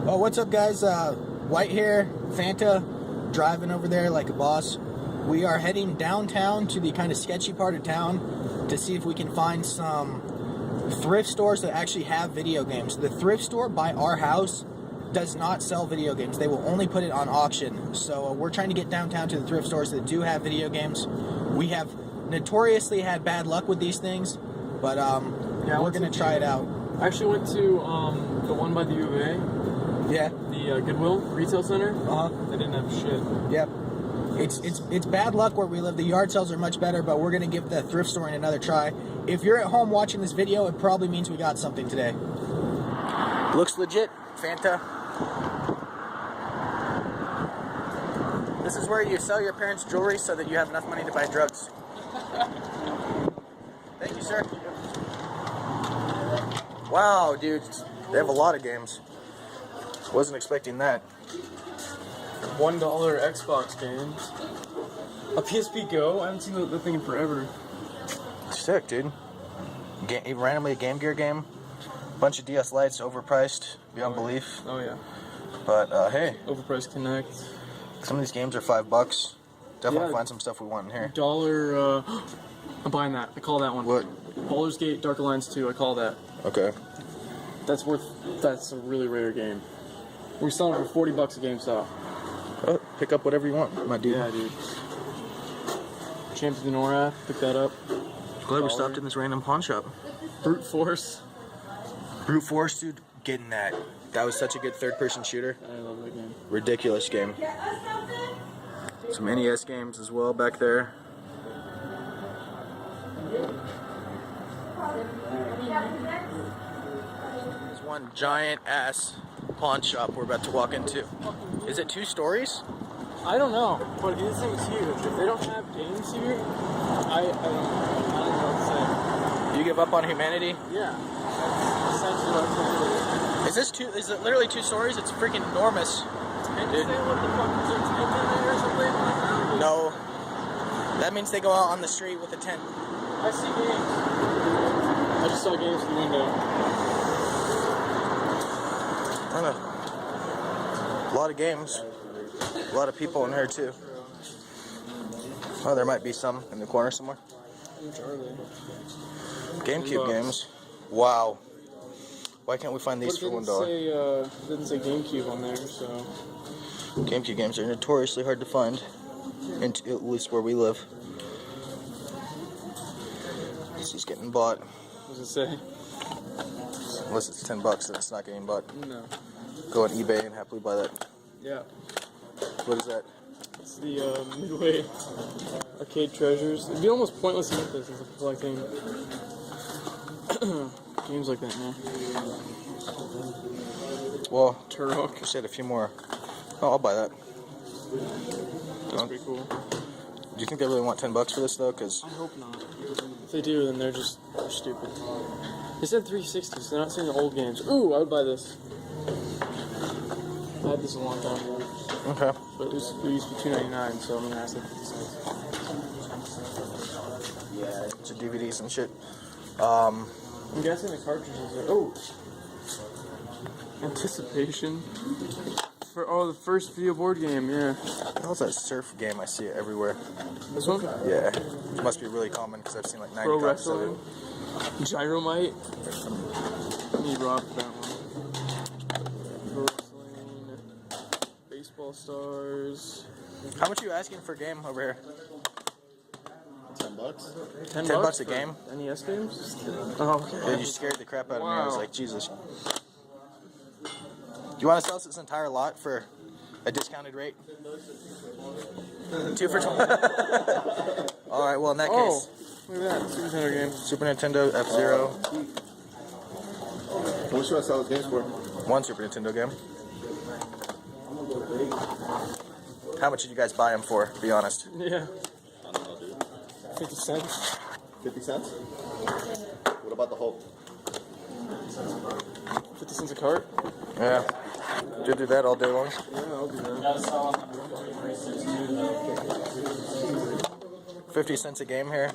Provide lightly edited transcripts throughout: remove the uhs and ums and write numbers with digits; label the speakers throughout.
Speaker 1: Oh, what's up, guys? White hair, Fanta, driving over there like a boss. We are heading downtown to the kind of sketchy part of town to see if we can find some thrift stores that actually have video games. The thrift store by our house does not sell video games. They will only put it on auction. So we're trying to get downtown to the thrift stores that do have video games. We have notoriously had bad luck with these things, but we're going to try it out.
Speaker 2: I actually went to the one by the U of A.
Speaker 1: Yeah.
Speaker 2: The Goodwill Retail Center. They didn't have shit.
Speaker 1: Yep. It's bad luck where we live. The yard sales are much better, but we're going to give the thrift store another try. If you're at home watching this video, it probably means we got something today. Looks legit, Fanta. This is where you sell your parents' jewelry so that you have enough money to buy drugs. Thank you, sir. Wow, dude. They have a lot of games. Wasn't expecting that.
Speaker 2: $1 Xbox games. A PSP Go? I haven't seen the thing in forever.
Speaker 1: Sick, dude. Randomly a Game Gear game. Bunch of DS Lites, overpriced beyond belief.
Speaker 2: Oh yeah.
Speaker 1: But hey,
Speaker 2: Overpriced Connect.
Speaker 1: some of these games are $5. Definitely find some stuff we want in here.
Speaker 2: $1. I'm buying that. I call that one.
Speaker 1: What?
Speaker 2: Baldur's Gate Dark Alliance 2. I call that.
Speaker 1: Okay.
Speaker 2: That's a really rare game. We're selling it for $40 at GameStop.
Speaker 1: Oh, pick up whatever you want, my dude.
Speaker 2: Yeah, dude. Champions of the Norath. Pick that up.
Speaker 1: Glad we stopped in this random pawn shop.
Speaker 2: Brute Force.
Speaker 1: Brute Force, dude. Getting that. That was such a good third-person shooter.
Speaker 2: I love that game.
Speaker 1: Ridiculous game. Some NES games as well back there. There's one giant ass pawn shop we're about to walk into. Is it 2 stories?
Speaker 2: I don't know, but this thing's huge. If they don't have games here, I don't know what to
Speaker 1: You give up on humanity?
Speaker 2: say. Yeah. That's essentially what I'm saying.
Speaker 1: Is it literally 2 stories? It's freaking enormous.
Speaker 2: Can't you say what the fuck is there, tent in there or something?
Speaker 1: No. That means they go out on the street with a tent.
Speaker 2: I see games. I just saw games in the window.
Speaker 1: I don't know. A lot of games. A lot of people in here too. Oh, there might be some in the corner somewhere.
Speaker 2: Which are they?
Speaker 1: GameCube games. Wow. Why can't we find these for $1?
Speaker 2: It didn't say GameCube on there, so.
Speaker 1: GameCube games are notoriously hard to find, at least where we live. This is getting bought.
Speaker 2: What does it say?
Speaker 1: Unless it's $10, then it's not getting bought.
Speaker 2: No.
Speaker 1: Go on eBay and happily buy that.
Speaker 2: Yeah.
Speaker 1: What is that?
Speaker 2: It's the Midway Arcade Treasures. It'd be almost pointless to get this as a collecting games like that, man.
Speaker 1: Well,
Speaker 2: Turok.
Speaker 1: I said a few more. Oh, I'll buy that.
Speaker 2: That's pretty cool.
Speaker 1: Do you think they really want $10 for this though? Cause
Speaker 2: I hope not. If they do, then they're stupid. They said 360, so they're not saying the old games. Ooh, I would buy this. I had this a long time ago.
Speaker 1: okay.
Speaker 2: But it used to be $2.99, so I'm gonna ask them 50 cents.
Speaker 1: Yeah, bunch of DVDs and shit.
Speaker 2: I'm guessing the cartridges are. Oh! Anticipation. For the first video board game, yeah.
Speaker 1: How's that surf game? I see it everywhere.
Speaker 2: This one?
Speaker 1: Yeah. It must be really common because I've seen like 90
Speaker 2: Pro
Speaker 1: copies of
Speaker 2: Wrestling.
Speaker 1: it.
Speaker 2: Gyromite. I need Rob for that one. Pro Wrestling. Baseball Stars.
Speaker 1: How much are you asking for a game over here?
Speaker 3: $10.
Speaker 1: $10 a game?
Speaker 2: NES games? Oh, okay.
Speaker 1: Dude, you scared the crap out of me. I was
Speaker 2: Wow.
Speaker 1: like, Jesus. Do you want to sell us this entire lot for a discounted rate? 2 for 20. All right. Well, in that
Speaker 2: Oh,
Speaker 1: case,
Speaker 2: look at that. Super Nintendo game.
Speaker 1: Super Nintendo F-Zero.
Speaker 3: What should I sell those games for?
Speaker 1: 1 Super Nintendo game. How much did you guys buy them for? Be honest.
Speaker 2: Yeah.
Speaker 3: I don't know, dude.
Speaker 2: 50 cents.
Speaker 3: 50 cents? What about the whole?
Speaker 2: 50 cents a cart?
Speaker 1: Yeah. Did do that all day long.
Speaker 2: Yeah, I'll do that.
Speaker 1: 50 cents a game here.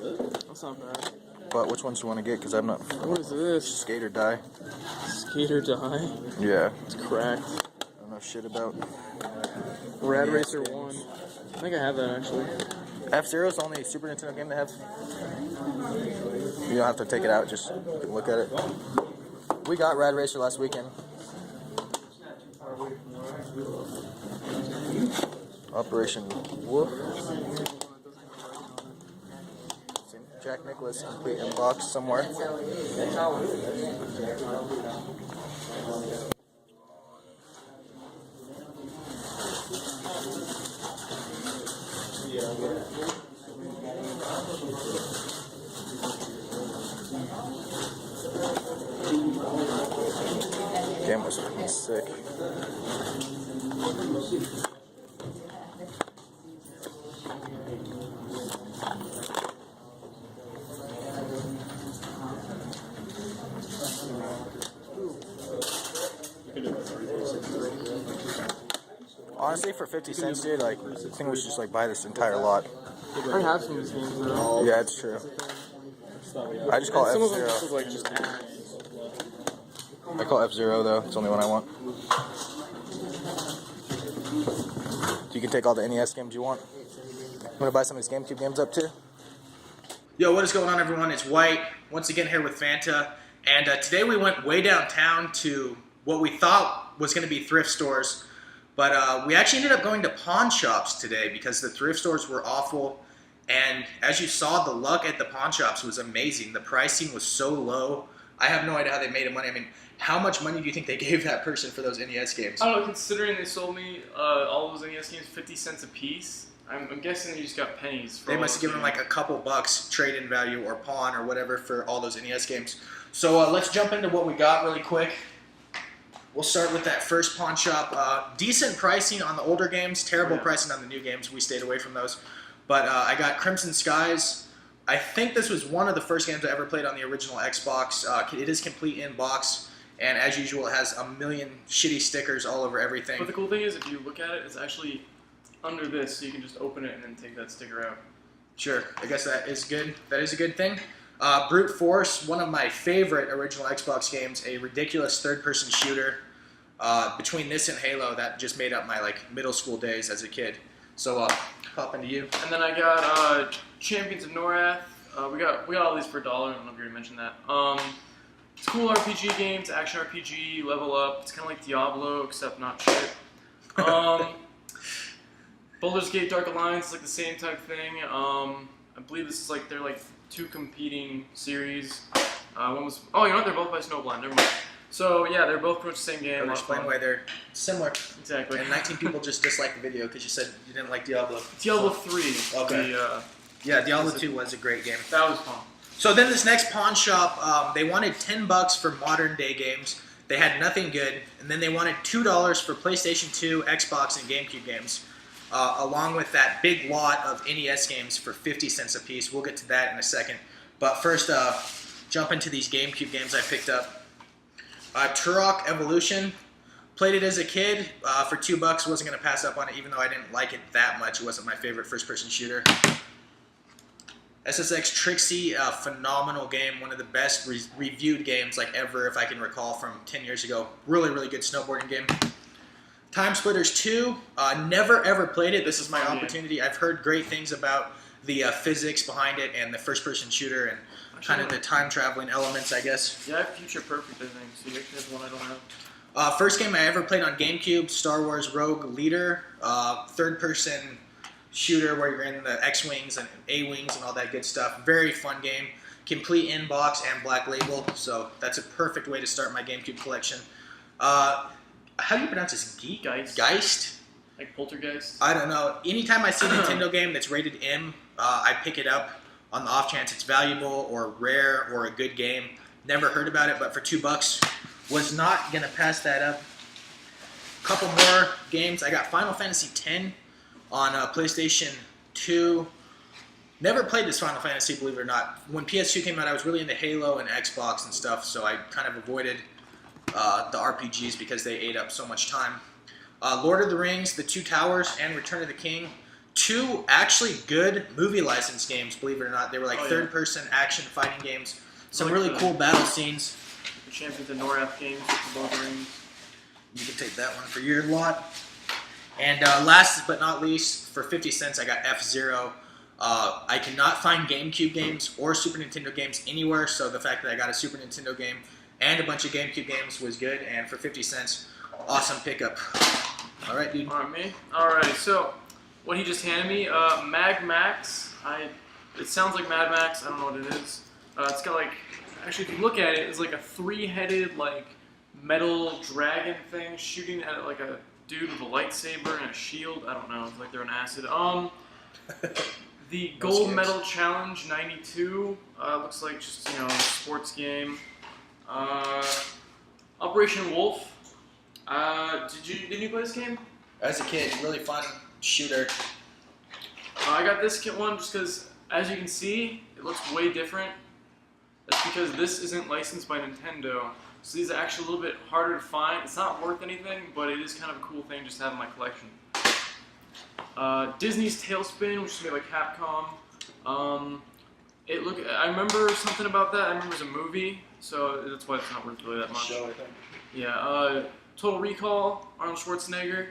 Speaker 2: That's not bad.
Speaker 1: But which ones do you want to get? Because I'm not.
Speaker 2: What is this?
Speaker 1: Skate or die.
Speaker 2: Skate or Die?
Speaker 1: Yeah.
Speaker 2: It's cracked.
Speaker 1: know shit about.
Speaker 2: Rad Racer 1. I think I have that actually.
Speaker 1: F-Zero is the only Super Nintendo game they have. You don't have to take it out, just look at it. We got Rad Racer last weekend. Operation Whoop. Jack Nicklaus complete in box somewhere. Game was fucking sick. Honestly, for 50 cents, dude, like, I think we should just like buy this entire lot.
Speaker 2: I have some of these games though.
Speaker 1: Yeah, it's true. I just call
Speaker 2: Some of
Speaker 1: F-Zero.
Speaker 2: them just like just
Speaker 1: I call F-Zero though. It's the only one I want. You can take all the NES games you want. I'm gonna buy some of these GameCube games up too. Yo, what is going on, everyone? It's White once again here with Fanta, and today we went way downtown to what we thought was gonna be thrift stores, but we actually ended up going to pawn shops today because the thrift stores were awful. And as you saw, the luck at the pawn shops was amazing. The pricing was so low. I have no idea how they made money. I mean, how much money do you think they gave that person for those NES games?
Speaker 2: I don't know, considering they sold me all those NES games 50 cents a piece, I'm guessing they just got pennies. For
Speaker 1: They
Speaker 2: all
Speaker 1: must have
Speaker 2: those
Speaker 1: given them
Speaker 2: games.
Speaker 1: like a couple bucks trade-in value or pawn or whatever for all those NES games. So let's jump into what we got really quick. We'll start with that first pawn shop. Decent pricing on the older games, terrible pricing on the new games. We stayed away from those. But I got Crimson Skies. I think this was one of the first games I ever played on the original Xbox. It is complete in box, and as usual, it has a million shitty stickers all over everything.
Speaker 2: But the cool thing is, if you look at it, it's actually under this, so you can just open it and then take that sticker out.
Speaker 1: Sure, I guess that is good. That is a good thing. Brute Force, one of my favorite original Xbox games, a ridiculous third-person shooter. Between this and Halo, that just made up my middle school days as a kid. So hop into you.
Speaker 2: And then I got Champions of Norath. We got all these for $1. I don't know if you already mentioned that. It's cool RPG games, action RPG, level up. It's kind of like Diablo, except not shit. Baldur's Gate Dark Alliance is like the same type thing. I believe this is they're two competing series. One was you know what? They're both by Snowblind. Never mind. So yeah, they're both pretty much the same game.
Speaker 1: Explain why they're similar.
Speaker 2: Exactly.
Speaker 1: And 19 people just disliked the video because you said you didn't like Diablo.
Speaker 2: Diablo 3.
Speaker 1: Okay. Yeah, Diablo 2 was a great game.
Speaker 2: That was fun.
Speaker 1: So then this next pawn shop, they wanted $10 for modern day games. They had nothing good, and then they wanted $2 for PlayStation 2, Xbox, and GameCube games, along with that big lot of NES games for 50 cents a piece. We'll get to that in a second. But first, jump into these GameCube games I picked up. Turok Evolution. Played it as a kid for $2. Wasn't going to pass up on it, even though I didn't like it that much. It wasn't my favorite first-person shooter. SSX Trixie, a phenomenal game. One of the best reviewed games ever, if I can recall, from 10 years ago. Really, really good snowboarding game. Time Splitters 2. Never, ever played it. This is my opportunity. I've heard great things about the physics behind it and the first-person shooter and kind of the time-traveling elements, I guess.
Speaker 2: Yeah, I have Future Perfect, I think, so you actually have one I don't have.
Speaker 1: First game I ever played on GameCube, Star Wars Rogue Leader, third-person shooter where you're in the X-Wings and A-Wings and all that good stuff. Very fun game. Complete in-box and black label, so that's a perfect way to start my GameCube collection. How do you pronounce this? Geist?
Speaker 2: Like Poltergeist?
Speaker 1: I don't know. Anytime I see a Nintendo game that's rated M, I pick it up on the off chance it's valuable or rare or a good game. Never heard about it, but for $2, was not going to pass that up. Couple more games. I got Final Fantasy X on PlayStation 2. Never played this Final Fantasy, believe it or not. When PS2 came out, I was really into Halo and Xbox and stuff, so I kind of avoided the RPGs because they ate up so much time. Lord of the Rings, The Two Towers, and Return of the King. Two actually good movie license games, believe it or not. They were third-person action fighting games. Some really cool battle scenes.
Speaker 2: The Champions of Norath games, the Lord of the Rings.
Speaker 1: You can take that one for your lot. And last but not least, for 50 cents, I got F-Zero. I cannot find GameCube games or Super Nintendo games anywhere, so the fact that I got a Super Nintendo game and a bunch of GameCube games was good. And for 50 cents, awesome pickup. All right, dude.
Speaker 2: All right, me. All right, so what he just handed me, Mag Max. It sounds like Mad Max. I don't know what it is. It's got like, actually, if you look at it, it's like a three-headed like metal dragon thing shooting at like a dude with a lightsaber and a shield. I don't know. It's like they're on acid. The Gold Medal Challenge '92 looks like just a sports game. Operation Wolf. Did you play this game?
Speaker 1: As a kid, really fun shooter.
Speaker 2: I got this kit one just because, as you can see, it looks way different. That's because this isn't licensed by Nintendo, so these are actually a little bit harder to find. It's not worth anything, but it is kind of a cool thing just to have in my collection. Disney's Tailspin, which is made by Capcom. I remember something about that. I remember it was a movie, so that's why it's not worth really that much.
Speaker 3: Show, I think.
Speaker 2: Yeah. Total Recall, Arnold Schwarzenegger.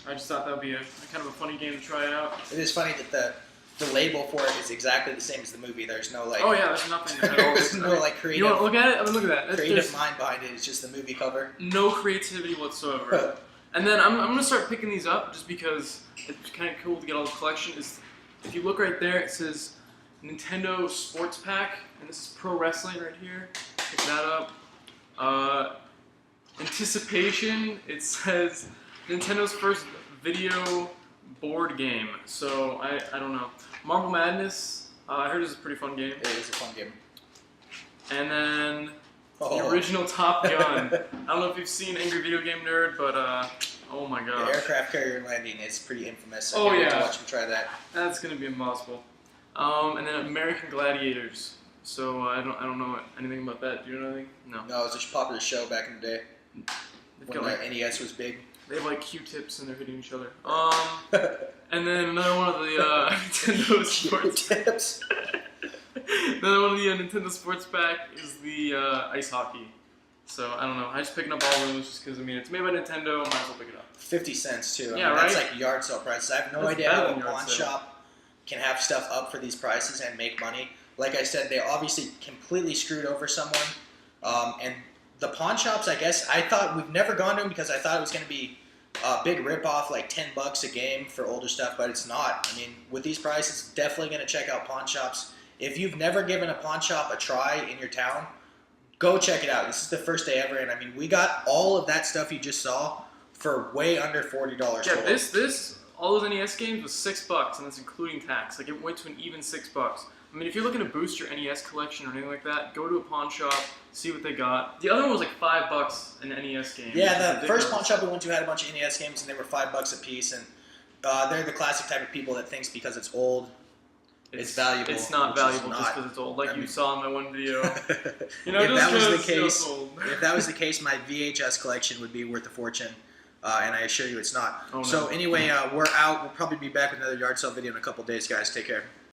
Speaker 2: I just thought that would be a kind of a funny game to try out.
Speaker 1: It is funny that the label for it is exactly the same as the movie. There's no like.
Speaker 2: Oh yeah, there's nothing at all.
Speaker 1: There's no like creative.
Speaker 2: You want to look at it? I mean, look at that.
Speaker 1: Creative mind behind it. It's just the movie cover.
Speaker 2: No creativity whatsoever. And then I'm gonna start picking these up just because it's kind of cool to get all the collection. If you look right there, it says Nintendo Sports Pack, and this is pro wrestling right here. Pick that up. Anticipation. It says Nintendo's first video board game. So I don't know. Marble Madness. I heard this is a pretty fun game.
Speaker 1: It is a fun game.
Speaker 2: And then the original Top Gun. I don't know if you've seen Angry Video Game Nerd, but oh my gosh.
Speaker 1: The aircraft carrier landing is pretty infamous. I
Speaker 2: Oh,
Speaker 1: can't wait
Speaker 2: yeah.
Speaker 1: to watch him try that.
Speaker 2: That's gonna be impossible. And then American Gladiators. So I don't know anything about that. Do you know anything? No.
Speaker 1: No, it was a popular show back in the day
Speaker 2: They've
Speaker 1: when
Speaker 2: got,
Speaker 1: the NES was big.
Speaker 2: They have like Q-tips and they're hitting each other. And then another one of the Nintendo Sports.
Speaker 1: Tips.
Speaker 2: Another one of the Nintendo Sports Pack is the ice hockey. So I don't know. I just picking up all of those just because it's made by Nintendo. Might as well pick it up.
Speaker 1: 50 cents too.
Speaker 2: Yeah,
Speaker 1: That's
Speaker 2: right?
Speaker 1: like yard sale prices. I have no
Speaker 2: That's
Speaker 1: idea
Speaker 2: better
Speaker 1: how a
Speaker 2: than yard
Speaker 1: pawn
Speaker 2: sale.
Speaker 1: shop can have stuff up for these prices and make money. Like I said, they obviously completely screwed over someone. And the pawn shops, I guess, I thought we've never gone to them because I thought it was going to be a big ripoff, like $10 a game for older stuff, but it's not. I mean, with these prices, definitely going to check out pawn shops. If you've never given a pawn shop a try in your town, go check it out. This is the first day ever, and I mean, we got all of that stuff you just saw for way under $40.
Speaker 2: Yeah,
Speaker 1: total.
Speaker 2: all those NES games was $6, and that's including tax. Like it went to an even $6. I mean, if you're looking to boost your NES collection or anything like that, go to a pawn shop, see what they got. The other one was like $5 an NES game.
Speaker 1: Yeah, the first pawn shop we went to had a bunch of NES games, and they were $5 a piece. And they're the classic type of people that thinks because it's old, it's valuable.
Speaker 2: It's not
Speaker 1: which is
Speaker 2: valuable just
Speaker 1: not.
Speaker 2: because it's old, like
Speaker 1: I mean-
Speaker 2: you saw in my one video.
Speaker 1: If
Speaker 2: You know, just
Speaker 1: that was
Speaker 2: 'cause
Speaker 1: the case,
Speaker 2: it's old.
Speaker 1: if that was the case, my VHS collection would be worth a fortune. And I assure you, it's not.
Speaker 2: Oh, no.
Speaker 1: So anyway, we're out. We'll probably be back with another yard sale video in a couple days, guys. Take care.